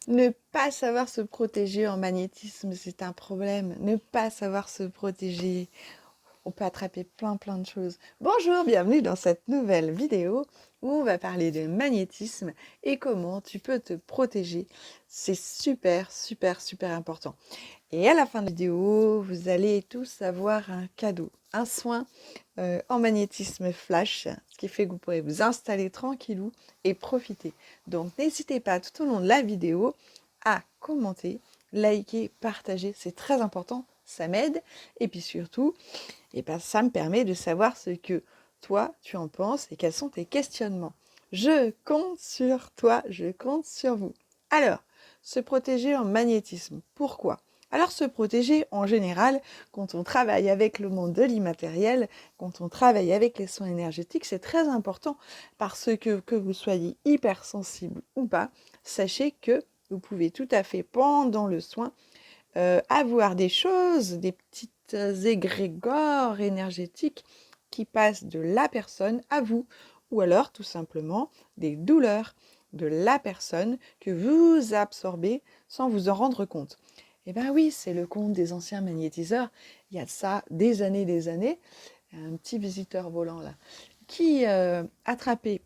Ne pas savoir se protéger en magnétisme, c'est un problème. Ne pas savoir se protéger, on peut attraper plein de choses. Bonjour, bienvenue dans cette nouvelle vidéo où on va parler de magnétisme et comment tu peux te protéger. C'est super important. Et à la fin de la vidéo, vous allez tous avoir un cadeau, un soin en magnétisme flash, ce qui fait que vous pourrez vous installer tranquillou et profiter. Donc n'hésitez pas tout au long de la vidéo à commenter, liker, partager, c'est très important, ça m'aide. Et puis surtout, ça me permet de savoir ce que toi, tu en penses et quels sont tes questionnements. Je compte sur toi, je compte sur vous. Alors, se protéger en magnétisme, pourquoi ? Alors, se protéger en général, quand on travaille avec le monde de l'immatériel, quand on travaille avec les soins énergétiques, c'est très important parce que vous soyez hypersensible ou pas, sachez que vous pouvez tout à fait, pendant le soin, avoir des choses, des petites égrégores énergétiques qui passent de la personne à vous, ou alors tout simplement des douleurs de la personne que vous absorbez sans vous en rendre compte. Eh bien oui, c'est le conte des anciens magnétiseurs. Il y a de ça des années, un petit visiteur volant là, qui attrapait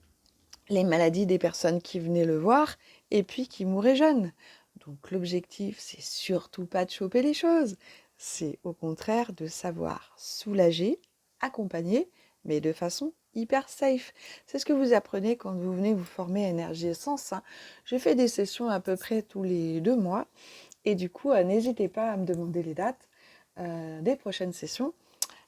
les maladies des personnes qui venaient le voir et puis qui mouraient jeunes. Donc l'objectif, c'est surtout pas de choper les choses, c'est au contraire de savoir soulager, accompagner, mais de façon hyper safe. C'est ce que vous apprenez quand vous venez vous former à Énergie Essence. Je fais des sessions à peu près tous les 2 mois et du coup, n'hésitez pas à me demander les dates des prochaines sessions.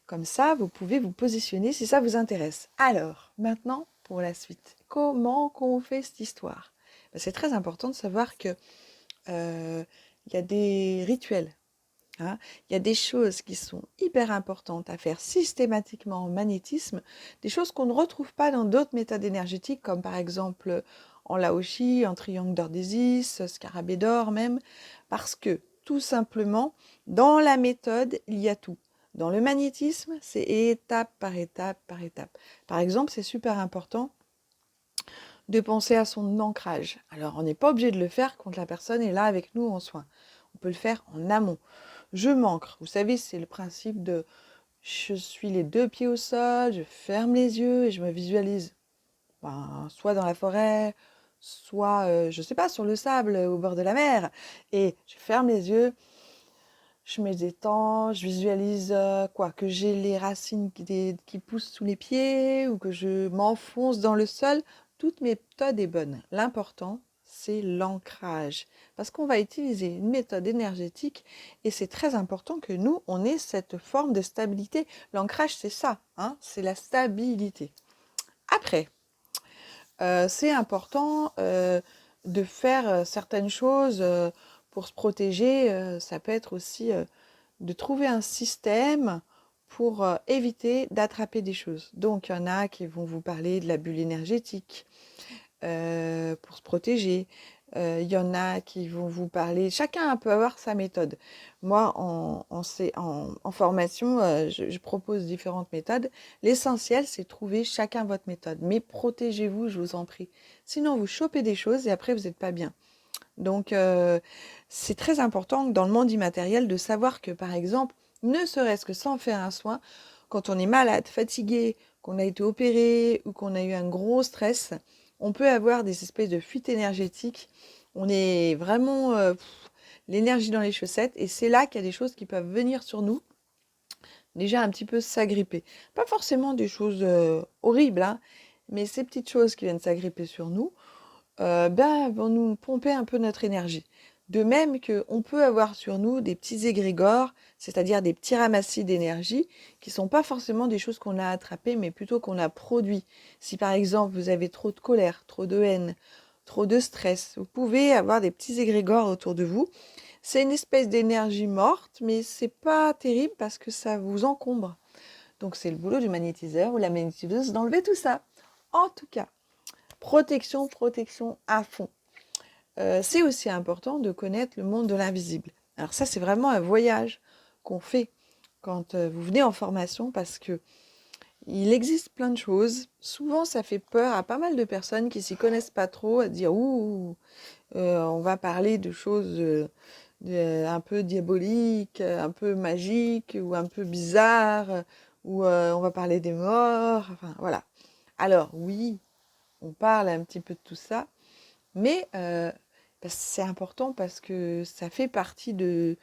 Comme ça, vous pouvez vous positionner si ça vous intéresse. Alors, maintenant, pour la suite, comment qu'on fait cette histoire ? C'est très important de savoir que y a des rituels, hein. Il y a des choses qui sont hyper importantes à faire systématiquement en magnétisme, des choses qu'on ne retrouve pas dans d'autres méthodes énergétiques, comme par exemple en Laoshi, en triangle d'Ordésis, scarabée d'or même, parce que tout simplement, dans la méthode, il y a tout. Dans le magnétisme, c'est étape par étape par étape. Par exemple, c'est super important de penser à son ancrage. Alors, on n'est pas obligé de le faire quand la personne est là avec nous en soins. On peut le faire en amont. Je m'ancre. Vous savez, c'est le principe de je suis les 2 pieds au sol, je ferme les yeux et je me visualise. Soit dans la forêt, soit, je sais pas, sur le sable, au bord de la mer. Et je ferme les yeux, je me détends, je visualise que j'ai les racines qui poussent sous les pieds ou que je m'enfonce dans le sol. Toute méthode est bonne. L'important, c'est l'ancrage. Parce qu'on va utiliser une méthode énergétique et c'est très important que nous, on ait cette forme de stabilité. L'ancrage, c'est ça, hein, c'est la stabilité. Après, c'est important de faire certaines choses pour se protéger. Ça peut être aussi de trouver un système pour éviter d'attraper des choses. Donc, il y en a qui vont vous parler de la bulle énergétique pour se protéger. Il y en a qui vont vous parler... Chacun peut avoir sa méthode. Moi, en formation, je propose différentes méthodes. L'essentiel, c'est de trouver chacun votre méthode. Mais protégez-vous, je vous en prie. Sinon, vous chopez des choses et après, vous n'êtes pas bien. Donc, c'est très important dans le monde immatériel de savoir que, par exemple, ne serait-ce que sans faire un soin, quand on est malade, fatigué, qu'on a été opéré ou qu'on a eu un gros stress, on peut avoir des espèces de fuites énergétiques. On est vraiment l'énergie dans les chaussettes et c'est là qu'il y a des choses qui peuvent venir sur nous, déjà un petit peu s'agripper. Pas forcément des choses horribles, hein, mais ces petites choses qui viennent s'agripper sur nous, vont nous pomper un peu notre énergie. De même qu'on peut avoir sur nous des petits égrégores, c'est-à-dire des petits ramassis d'énergie, qui ne sont pas forcément des choses qu'on a attrapées, mais plutôt qu'on a produit. Si par exemple vous avez trop de colère, trop de haine, trop de stress, vous pouvez avoir des petits égrégores autour de vous. C'est une espèce d'énergie morte, mais c'est pas terrible parce que ça vous encombre. Donc c'est le boulot du magnétiseur ou la magnétiseuse d'enlever tout ça. En tout cas, protection à fond. C'est aussi important de connaître le monde de l'invisible. Alors ça, c'est vraiment un voyage qu'on fait quand vous venez en formation parce que Il existe plein de choses. Souvent, ça fait peur à pas mal de personnes qui s'y connaissent pas trop, à dire ouh, on va parler de choses un peu diaboliques, un peu magiques ou un peu bizarres, ou on va parler des morts. Enfin, voilà. Alors oui, on parle un petit peu de tout ça, mais c'est important parce que ça fait partie de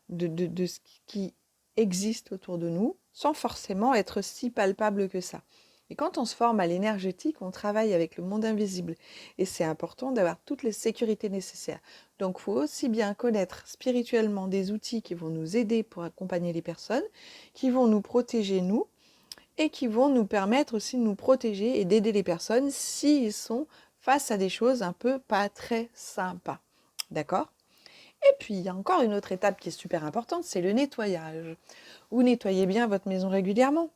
ce qui existe autour de nous, sans forcément être si palpable que ça. Et quand on se forme à l'énergétique, on travaille avec le monde invisible. Et c'est important d'avoir toutes les sécurités nécessaires. Donc il faut aussi bien connaître spirituellement des outils qui vont nous aider pour accompagner les personnes, qui vont nous protéger nous, et qui vont nous permettre aussi de nous protéger et d'aider les personnes s'ils sont face à des choses un peu pas très sympas. D'accord ? Et puis, il y a encore une autre étape qui est super importante, c'est le nettoyage. Vous nettoyez bien votre maison régulièrement.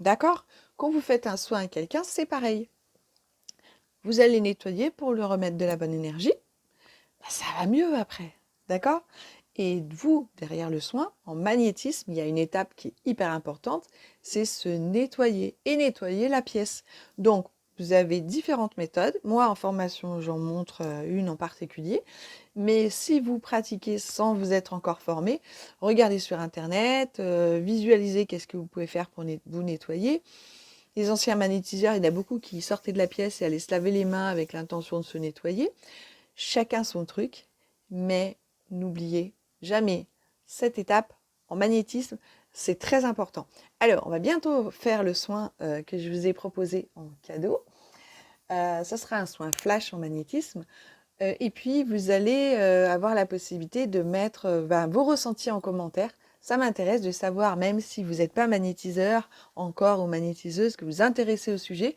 D'accord ? Quand vous faites un soin à quelqu'un, c'est pareil. Vous allez nettoyer pour lui remettre de la bonne énergie. Ça va mieux après. D'accord ? Et vous, derrière le soin, en magnétisme, il y a une étape qui est hyper importante, c'est se nettoyer et nettoyer la pièce. Donc, vous avez différentes méthodes. Moi, en formation, j'en montre une en particulier. Mais si vous pratiquez sans vous être encore formé, regardez sur Internet, visualisez qu'est-ce que vous pouvez faire pour vous nettoyer. Les anciens magnétiseurs, il y en a beaucoup qui sortaient de la pièce et allaient se laver les mains avec l'intention de se nettoyer. Chacun son truc, mais n'oubliez jamais cette étape en magnétisme, c'est très important. Alors, on va bientôt faire le soin que je vous ai proposé en cadeau. Ce sera un soin flash en magnétisme. Et puis, vous allez avoir la possibilité de mettre vos ressentis en commentaire. Ça m'intéresse de savoir, même si vous n'êtes pas magnétiseur encore ou magnétiseuse, que vous intéressez au sujet,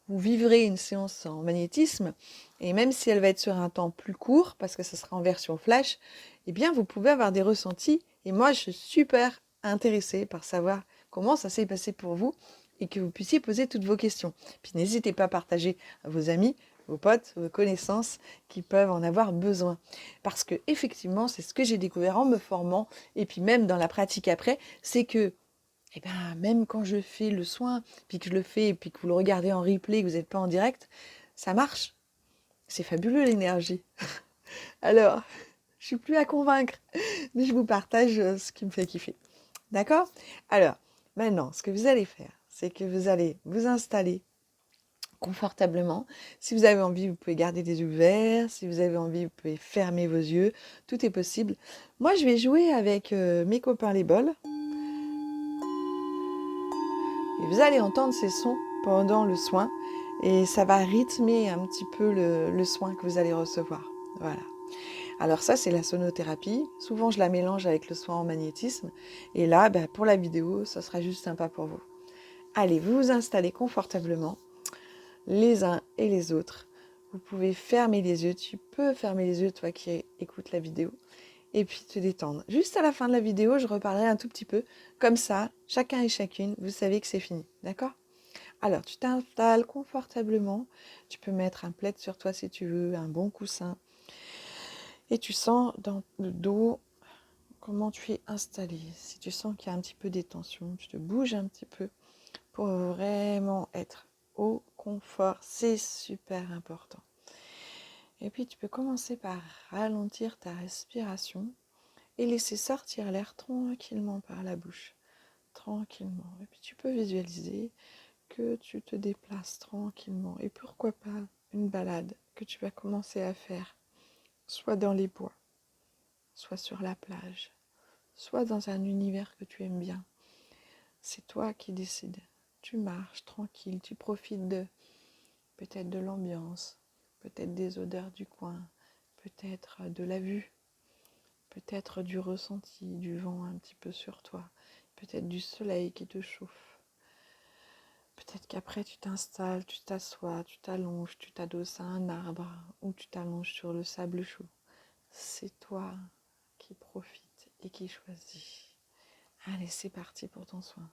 vous vivrez une séance en magnétisme, et même si elle va être sur un temps plus court, parce que ce sera en version flash, eh bien, vous pouvez avoir des ressentis. Et moi, je suis super intéressée par savoir comment ça s'est passé pour vous et que vous puissiez poser toutes vos questions. Puis n'hésitez pas à partager à vos amis, vos potes, vos connaissances qui peuvent en avoir besoin. Parce que effectivement, c'est ce que j'ai découvert en me formant, et puis même dans la pratique après, c'est que eh ben, même quand je fais le soin, puis que je le fais, et puis que vous le regardez en replay, que vous n'êtes pas en direct, ça marche. C'est fabuleux l'énergie. Alors, je suis plus à convaincre, mais je vous partage ce qui me fait kiffer. D'accord ? Alors, maintenant, ce que vous allez faire, c'est que vous allez vous installer confortablement. Si vous avez envie, vous pouvez garder les yeux ouverts. Si vous avez envie, vous pouvez fermer vos yeux. Tout est possible. Moi, je vais jouer avec mes copains les bols. Et vous allez entendre ces sons pendant le soin et ça va rythmer un petit peu le soin que vous allez recevoir. Voilà. Alors ça, c'est la sonothérapie. Souvent, je la mélange avec le soin en magnétisme. Et là, pour la vidéo, ça sera juste sympa pour vous. Allez, vous vous installez confortablement, les uns et les autres. Vous pouvez fermer les yeux. Tu peux fermer les yeux, toi qui écoutes la vidéo. Et puis te détendre. Juste à la fin de la vidéo, je reparlerai un tout petit peu. Comme ça, chacun et chacune, vous savez que c'est fini. D'accord ? Alors, tu t'installes confortablement. Tu peux mettre un plaid sur toi si tu veux, un bon coussin. Et tu sens dans le dos comment tu es installé. Si tu sens qu'il y a un petit peu de tension, tu te bouges un petit peu pour vraiment être au confort. C'est super important. Et puis, tu peux commencer par ralentir ta respiration et laisser sortir l'air tranquillement par la bouche. Tranquillement. Et puis, tu peux visualiser que tu te déplaces tranquillement. Et pourquoi pas une balade que tu vas commencer à faire, soit dans les bois, soit sur la plage, soit dans un univers que tu aimes bien. C'est toi qui décides. Tu marches tranquille, tu profites peut-être de l'ambiance, peut-être des odeurs du coin, peut-être de la vue, peut-être du ressenti, du vent un petit peu sur toi, peut-être du soleil qui te chauffe. Peut-être qu'après tu t'installes, tu t'assois, tu t'allonges, tu t'adosses à un arbre ou tu t'allonges sur le sable chaud. C'est toi qui profites et qui choisis. Allez, c'est parti pour ton soin.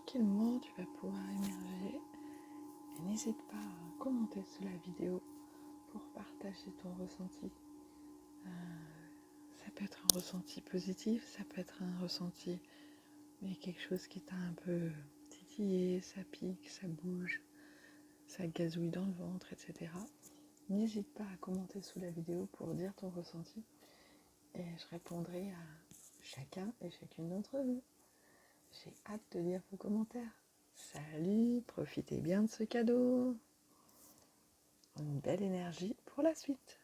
tranquillement, tu vas pouvoir émerger. Et n'hésite pas à commenter sous la vidéo pour partager ton ressenti. Ça peut être un ressenti positif, ça peut être un ressenti, mais quelque chose qui t'a un peu titillé, ça pique, ça bouge, ça gazouille dans le ventre, etc. N'hésite pas à commenter sous la vidéo pour dire ton ressenti et je répondrai à chacun et chacune d'entre vous. J'ai hâte de lire vos commentaires. Salut, profitez bien de ce cadeau. Une belle énergie pour la suite.